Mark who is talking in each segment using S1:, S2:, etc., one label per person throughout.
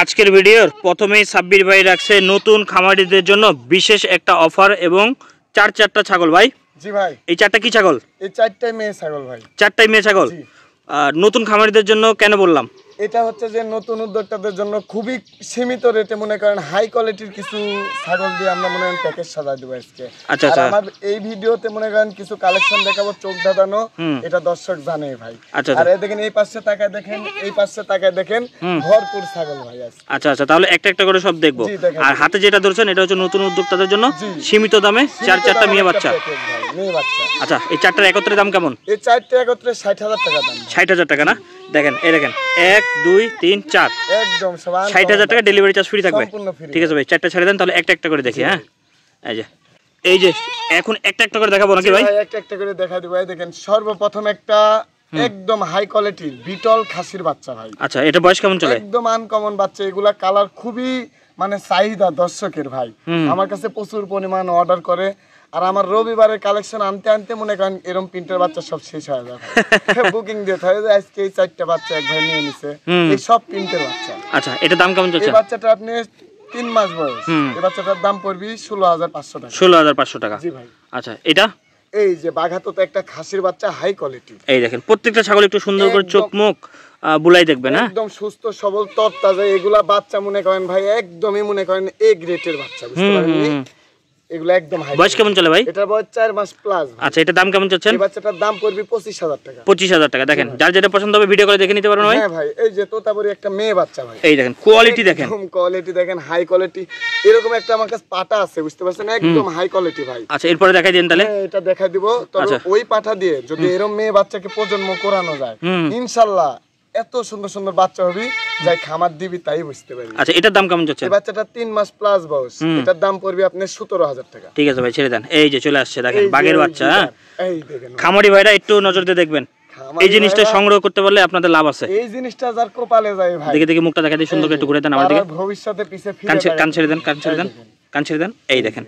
S1: আজকের ভিডিওর প্রথমেই সাব্বির ভাই রাখছে নতুন খামারিদের জন্য বিশেষ একটা অফার এবং চারটা ছাগল ভাই।
S2: জি ভাই,
S1: এই চারটা কি ছাগল?
S2: এই চারটাই মেয়ে ছাগল ভাই।
S1: চারটাই মেয়ে ছাগল। নতুন খামারিদের জন্য কেন বললাম?
S2: এটা হচ্ছে যে নতুন উদ্যোক্তাদের জন্য খুবই সীমিত রেটে মনে করেন হাই কোয়ালিটির কিছু ছাগল দিয়ে আমরা মনে করেন প্যাকেজ সাজাই দেবো আজকে।
S1: আচ্ছা আচ্ছা,
S2: আমার এই ভিডিওতে মনে করেন কিছু কালেকশন দেখাবো চোখ ধাঁধানো, এটা দর্শক জানে ভাই।
S1: আচ্ছা,
S2: আর এই দেখেন এই পাশে তাকায় দেখেন, এই পাশে তাকায় দেখেন, ভরপুর ছাগল ভাই আছে।
S1: আচ্ছা আচ্ছা, তাহলে একটা একটা করে সব দেখবো। আর হাতে যেটা ধরছেন এটা হচ্ছে নতুন উদ্যোক্তাদের জন্য সীমিত দামে চারটা মেয়ে বাচ্চা। আচ্ছা, এই চারটার একত্রে দাম কেমন?
S2: এই চারটা একত্রে 60,000 টাকা দাম।
S1: 60,000 টাকা না? দেখেন এই দেখেন 1 2 3 4
S2: একদম সমান
S1: 60,000 টাকা ডেলিভারি চার্জ ফ্রি থাকবে। ঠিক আছে ভাই, চারটা ছেড়ে দেন, তাহলে একটা একটা করে দেখি। হ্যাঁ, এই যে এখন একটা একটা করে দেখাবো নাকি ভাই?
S2: একটা একটা করে দেখা দিব। এই দেখেন সর্বপ্রথম একটা একদম হাই কোয়ালিটির বিটল খাসির বাচ্চা ভাই।
S1: আচ্ছা, এটা বয়স কেমন চলে?
S2: একদম আনকমন বাচ্চা, এগুলা কালার খুবই মানে চাহিদা দর্শকের ভাই। আমার কাছে প্রচুর পরিমাণ অর্ডার করে, আর আমার রবিবারের কালেকশন আনতে আনতে মনে করেন এরকম প্রিন্টের বাচ্চা সব শেষ হয়ে যায়। বুকিং দিতে হয় যে আজকে এই চারটা বাচ্চা এক ভাই নিয়ে নিছে, এই সব প্রিন্টের বাচ্চা।
S1: আচ্ছা, এটা দাম কেমন চলছে?
S2: এই বাচ্চাটা আপনি 3 মাস বয়স, এই বাচ্চাটার দাম পড়বে 16,500 টাকা।
S1: 16,500 টাকা।
S2: জি ভাই।
S1: আচ্ছা, এটা
S2: এই যে বাঘাতো একটা খাসির বাচ্চা হাই কোয়ালিটি।
S1: এই দেখেন প্রত্যেকটা ছাগল একটু সুন্দর করে চোখ মুখ বুলাই দেখবেন। হ্যাঁ,
S2: একদম সুস্থ সবল তরতাজা এগুলা বাচ্চা মনে করেন ভাই, একদমই মনে করেন এ গ্রেডের বাচ্চা, বুঝতে পারলেন? এগুলা একদম হাই।
S1: বয়স কেমন চলে ভাই?
S2: এটা বয়স 4 মাস প্লাস।
S1: আচ্ছা, এটা দাম কেমন চাচ্ছেন?
S2: এই বাচ্চাটার দাম পড়বে 25,000 টাকা।
S1: 25,000 টাকা। দেখেন যার যেটা পছন্দ হবে ভিডিও করে দেখে নিতে পারবেন ভাই।
S2: হ্যাঁ ভাই, এই যে তোতাপুরি একটা মেয়ে বাচ্চা ভাই,
S1: এই দেখেন কোয়ালিটি দেখেন,
S2: একদম কোয়ালিটি দেখেন, হাই কোয়ালিটি। এরকম একটা আমার কাছে পাটা আছে, বুঝতে পারছেন? একদম হাই কোয়ালিটি ভাই।
S1: আচ্ছা, এরপরে দেখাই দেন তাহলে।
S2: হ্যাঁ, এটা দেখাই দিব। তবে ওই পাটা দিয়ে যদি এরকম মেয়ে বাচ্চাকে প্রজন্ম করানো যায়, ইনশাআল্লাহ এত সুন্দর সুন্দর বাচ্চা হবে, যাই খামার দিবি তাই বুঝতে পারবি।
S1: আচ্ছা, এটার দাম কেমন যাচ্ছে?
S2: এই বাচ্চাটা 3 মাস প্লাস বয়স, এটার দাম পড়বে আপনার 17,000 টাকা।
S1: ঠিক আছে ভাই, ছেড়ে দেন। এই যে চলে আসছে দেখেন বাঘের বাচ্চা।
S2: এই দেখেন
S1: খামারি ভাইরা একটু নজর দিয়ে দেখবেন, এই জিনিসটা সংগ্রহ করতে পারলে আপনাদের লাভ আছে।
S2: এই জিনিসটা যার কপালে যায় ভাই।
S1: দেখে দেখে মুখটা দেখা দিয়ে সুন্দর করে একটু ঘুরে দেন আমার দিকে।
S2: ভবিষ্যতে পিছে ফিরে
S1: কান ছেড়ে দেন, কান ছেড়ে দেন, কান ছেড়ে দেন। এই দেখেন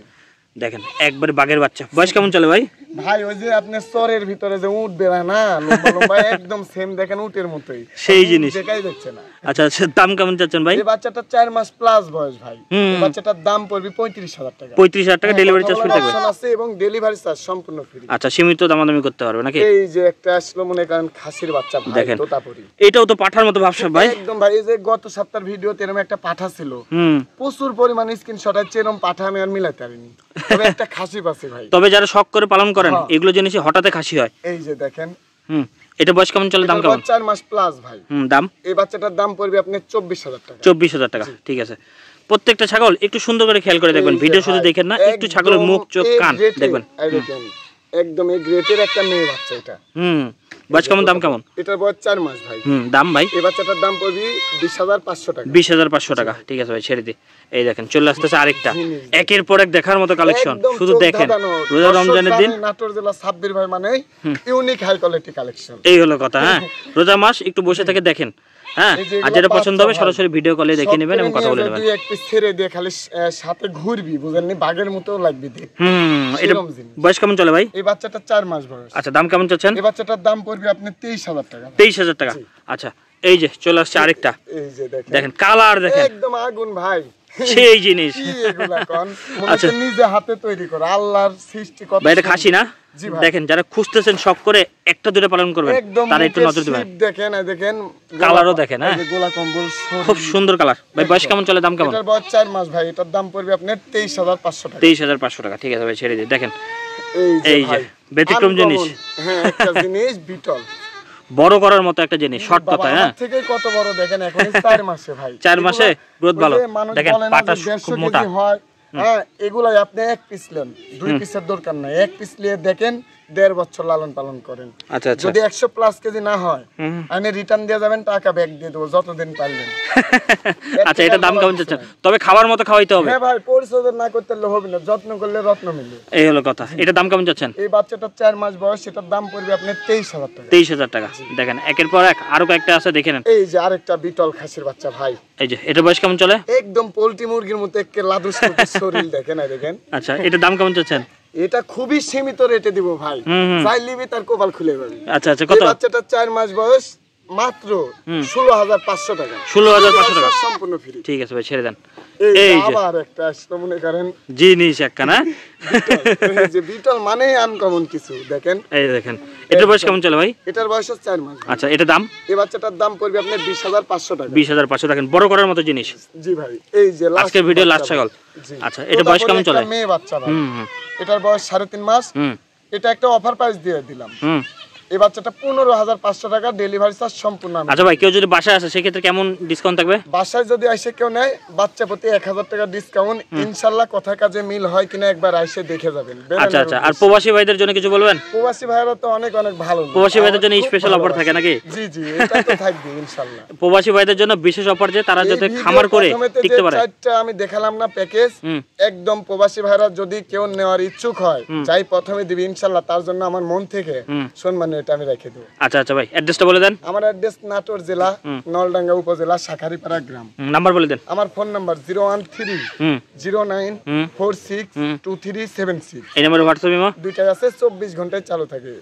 S1: দেখেন একবারে বাঘের বাচ্চা। বয়স কেমন চলে ভাই?
S2: ভাই ওই যে আপনি চরের ভিতরে যে উট বেড়ায় না লম্বা লম্বা, একদম সেম দেখেন উটের মতোই
S1: সেই জিনিস
S2: দেখাই যাচ্ছে না।
S1: আচ্ছা আচ্ছা, দাম কেমন চাচ্ছেন ভাই?
S2: এই বাচ্চাটা 4 মাস প্লাস বয়স ভাই। এই বাচ্চাটার দাম পড়বে 35,000 টাকা।
S1: 35,000 টাকা ডেলিভারি চার্জ ফ্রি থাকবে।
S2: অপশন আছে এবং ডেলিভারি চার্জ সম্পূর্ণ ফ্রি।
S1: আচ্ছা, সীমিত দামাদামি করতে পারবে নাকি?
S2: এই যে একটা আসলো মনে করেন খাসির বাচ্চা ভাই,
S1: দেখেন
S2: তোতাপুরি।
S1: এটাও তো পাঠার মতো ভাবসাব ভাই।
S2: একদম ভাই, এই যে গত সপ্তাহের ভিডিওতে এরকম একটা পাঠা ছিল, প্রচুর পরিমাণ স্ক্রিনশট আছে, এরকম পাঠা আমি আর মিলাতে পারিনি। তবে একটা খাসি পাচ্ছি ভাই।
S1: তবে যারা শখ করে পালন করেন এগুলো জিনিসই হঠাৎ খাসি হয়।
S2: এই যে দেখেন,
S1: এটা বয়স কেমন চলে? দাম কেমন?
S2: 4 মাস প্লাস ভাই।
S1: দাম
S2: এই বাচ্চাটার দাম পড়বে আপনার 24,000 টাকা।
S1: 24,000 টাকা। ঠিক আছে, প্রত্যেকটা ছাগল একটু সুন্দর করে খেয়াল করে দেখবেন, ভিডিও শুধু দেখেন না, একটু ছাগলের মুখ চোখ কান দেখবেন।
S2: একদম এই গ্রেটের একটা মেয়ে বাচ্চা এটা।
S1: বয়স কেমন? দাম কেমন?
S2: এটার বয়স 4 মাস ভাই।
S1: দাম ভাই?
S2: এই বাচ্চাটার দাম পড়বে 20,500 টাকা।
S1: 20,500 টাকা। ঠিক আছে ভাই, ছেড়ে দি। এই দেখেন চলে আসতেছে আরেকটা, একের পর এক দেখার মতো কালেকশন। শুধু দেখেন, রোজা রমজানের দিন
S2: নাটোর জেলা সাব্বির ভাই মানে ইউনিক হাই কোয়ালিটি কালেকশন।
S1: এই হলো কথা। হ্যাঁ, রোজা মাস একটু বসে থেকে দেখেন। হ্যাঁ, আর যেটা পছন্দ হবে সরাসরি ভিডিও কলে দেখে নেবেন এবং কথা বলে নেবেন।
S2: দুই এক পিস ছেড়ে দিয়ে খালি সাথে ঘুরবি, বুঝেননি? বাঘের মতো লাগবে দেখতে।
S1: এটা বয়স কেমন চলে ভাই?
S2: এই বাচ্চাটা 4 মাস বয়স।
S1: আচ্ছা, দাম কেমন চাচ্ছেন?
S2: এই বাচ্চাটার দাম পড়বে আপনি 23,000 টাকা।
S1: 23,000 টাকা। আচ্ছা, এই যে চলে আসছে আরেকটা,
S2: এই যে
S1: দেখেন কালার দেখেন,
S2: একদম আগুন ভাই
S1: সেই জিনিস।
S2: এগুলা কোন মনে নিজে হাতে তৈরি করে আল্লাহর সৃষ্টি কত।
S1: ভাই এটা খাসি না? দেখেন যারা খুঁজতেছেন শখ করে একটা দুটো পালন করবেন তারা একটু নজর দিবেন।
S2: দেখেন দেখেন
S1: কালারও দেখেন। হ্যাঁ,
S2: গোলা কম্বল
S1: খুব সুন্দর কালার। ভাই বয়স কেমন চলে? দাম কেমন?
S2: এটার বয়স 4 মাস ভাই। এটার দাম পড়বে আপনার 23,500 টাকা।
S1: 23,500 টাকা। ঠিক আছে ভাই, ছেড়ে দিই। দেখেন এই যে ব্যতিক্রম জিনিস।
S2: হ্যাঁ, একটা জিনিস বিটল
S1: বড় করার মতো একটা জিনিস, শর্ট কথা। হ্যাঁ,
S2: থেকে কত বড় দেখেন, এখন 4 মাসে ভাই।
S1: 4 মাসে গ্রোথ ভালো। দেখেন পাটা খুব মোটা।
S2: হ্যাঁ, এগুলাই আপনি এক পিস নেন, 2 পিসের দরকার নাই। এক পিস নিয়ে দেখেন 1.5 বছর লালন পালন করেন।
S1: আচ্ছা আচ্ছা,
S2: যদি 100 প্লাস কেজি না হয় আপনি রিটার্ন দিয়ে যাবেন, টাকা ব্যাক দিয়ে দেবো যতদিন পারবেন।
S1: আচ্ছা, এটা দাম কেমন যাচ্ছে? তবে খাবার মতো খাওয়াইতে হবে।
S2: হ্যাঁ ভাই, পরিচর্যা না করতে হবে না, যত্ন করলে রত্ন মিলবে।
S1: এই হলো কথা। এটা দাম কেমন যাচ্ছেন?
S2: এই বাচ্চাটা 4 মাস বয়স, এটার দাম পড়বে আপনার 23,000 টাকা।
S1: 23,000 টাকা। দেখেন একের পর এক আরো কয়েকটা আছে, দেখে নেন।
S2: এই যে আরেকটা বিটল খাসির বাচ্চা ভাই।
S1: এই যে এটা বয়স কেমন চলে?
S2: একদম পোল্ট্রি মুরগির মতো একে লাদুস শরীর দেখেন। দেখেন
S1: আচ্ছা, এটা দাম কেমন যাচ্ছেন?
S2: এটা খুবই সীমিত রেটে দিব ভাই, চাই লিবি তার কপাল খুলে যাবে।
S1: আচ্ছা আচ্ছা, কত?
S2: বাচ্চাটা 4 মাস বয়স, মাত্র 16,500 টাকা।
S1: 16,500 টাকা
S2: সম্পূর্ণ ফ্রি।
S1: ঠিক আছে ভাই, ছেড়ে দেন।
S2: এই যে আবার একটা আসলে মনে করেন
S1: জিনিস একটা না,
S2: এই যে বিটল মানে আনকমন কিছু দেখেন।
S1: এই দেখেন, এটার বয়স কেমন চলে ভাই?
S2: এটার বয়স 4 মাস।
S1: আচ্ছা, এটা দাম?
S2: এই বাচ্চাটার দাম পড়বে আপনার 20,500 টাকা।
S1: 20,500 টাকা, বড় করার মতো জিনিস।
S2: জি ভাই, এই যে
S1: আজকের ভিডিও লাস্ট ছাগল। আচ্ছা, এটা বয়স কেমন চলে?
S2: মেয়ে বাচ্চা ভাই। এটার বয়স 3.5 মাস। এটা একটা অফার প্রাইস দিয়ে দিলাম। এই বাচ্চাটা 15,500 টাকা, ডেলিভারি চার্জ সম্পূর্ণ।
S1: আচ্ছা ভাই, কেউ যদি বাসায় আসে সেক্ষেত্রে কেমন ডিসকাউন্ট থাকবে?
S2: বাসায় যদি এসে কেউ নেয় বাচ্চা প্রতি 1,000 টাকা ডিসকাউন্ট। ইনশাআল্লাহ কথা কাজে মিল হয় কিনা একবার এসে দেখে যাবেন।
S1: আচ্ছা আচ্ছা, আর প্রবাসী ভাইদের জন্য কিছু বলবেন?
S2: প্রবাসী ভাইরা তো অনেক অনেক ভালো।
S1: প্রবাসী ভাইদের জন্য স্পেশাল অফার থাকে নাকি?
S2: জি জি, এটা তো থাকবে ইনশাআল্লাহ।
S1: প্রবাসী ভাইদের জন্য বিশেষ অফার, যে তারা যাতে খামার করে টিকতে পারে।
S2: চারটা আমি দেখালাম না প্যাকেজ, একদম প্রবাসী ভাইরা যদি কেউ নেওয়ার ইচ্ছুক হয়, যাই প্রথমে দিবি ইনশাআল্লাহ, তার জন্য আমার মন থেকে সম্মান এটা আমি রেখে দেব।
S1: আচ্ছা আচ্ছা ভাই, অ্যাড্রেসটা বলে দেন।
S2: আমার অ্যাড্রেস নাটোর জেলা, নলডাঙ্গা উপজেলা, শাখারিপাড়া গ্রাম।
S1: নাম্বার বলে দেন।
S2: আমার ফোন নাম্বার 01309462376।
S1: এই নাম্বারে হোয়াটসঅ্যাপ ইমো
S2: দুইটাই আছে, 24 ঘন্টায় চালু থাকে।